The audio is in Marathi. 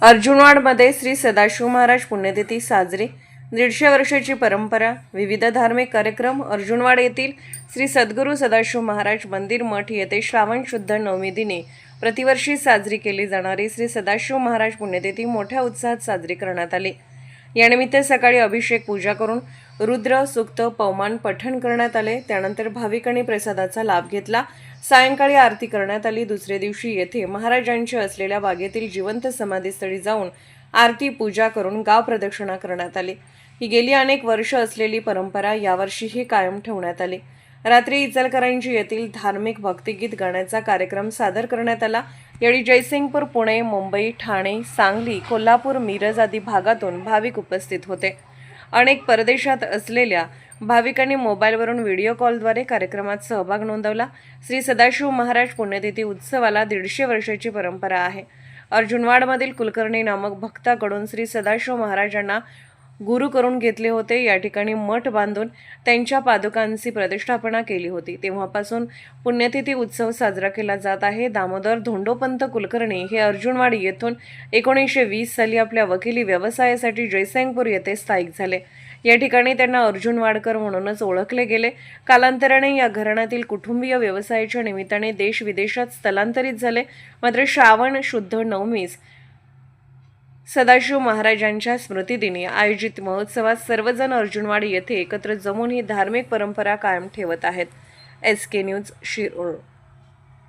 अर्जुनवाडमध्ये श्री सदाशिव महाराज पुण्यतिथी साजरी. 150 वर्षाची परंपरा, विविध धार्मिक कार्यक्रम. अर्जुनवाड येथील श्री सद्गुरू सदाशिव महाराज मंदिर मठ येथे श्रावण शुद्ध नवमी दिनी प्रतिवर्षी साजरी केली जाणारी श्री सदाशिव महाराज पुण्यतिथी मोठ्या उत्साहात साजरी करण्यात आली. यानिमित्त सकाळी अभिषेक पूजा करून रुद्र सूक्त पवमान पठण करण्यात आले. त्यानंतर भाविकांनी प्रसादाचा लाभ घेतला. सायंकाळी आरती करण्यात आली. दुसऱ्या दिवशी येथे महाराजांच्या असलेल्या बागेतील जिवंत समाधीस्थळी जाऊन आरती पूजा करून गाव प्रदक्षिणा करण्यात आली. ही गेली अनेक वर्ष असलेली परंपरा यावर्षीही कायम ठेवण्यात आली. रात्री इचलकरंजी येथील धार्मिक भक्तिगीत गाण्याचा कार्यक्रम सादर करण्यात आला. यावेळी जयसिंगपूर, पुणे, मुंबई, ठाणे, सांगली, कोल्हापूर, मिरज आदी भागातून भाविक उपस्थित होते. अनेक परदेशात असलेल्या भाविकांनी मोबाईलवरून व्हिडिओ कॉलद्वारे कार्यक्रमात सहभाग नोंदवला. श्री सदाशिव महाराज पुण्यतिथी उत्सवाला 150 वर्षाची परंपरा आहे. अर्जुनवाडमधील कुलकर्णी नामक भक्ताकडून श्री सदाशिव महाराजांना गुरु करून घेतले होते. या ठिकाणी मठ बांधून त्यांच्या पादुकांची प्रतिष्ठापना केली होती. तेव्हापासून पुण्यतिथी उत्सव साजरा केला जात आहे. दामोदर धोंडोपंत कुलकर्णी हे अर्जुनवाड येथून 1920 साली आपल्या वकिली व्यवसायासाठी जयसिंगपूर येथे स्थायिक झाले. या ठिकाणी त्यांना अर्जुनवाडकर म्हणूनच ओळखले गेले. कालांतराने या घराण्यातील कुटुंबीय व्यवसायाच्या निमित्ताने देश विदेशात स्थलांतरित झाले. मात्र श्रावण शुद्ध नवमीस सदाशिव महाराजांच्या स्मृतिदिनी आयोजित महोत्सवात सर्वजण अर्जुनवाड येथे एकत्र जमून ही धार्मिक परंपरा कायम ठेवत आहेत. SK news, Shirol.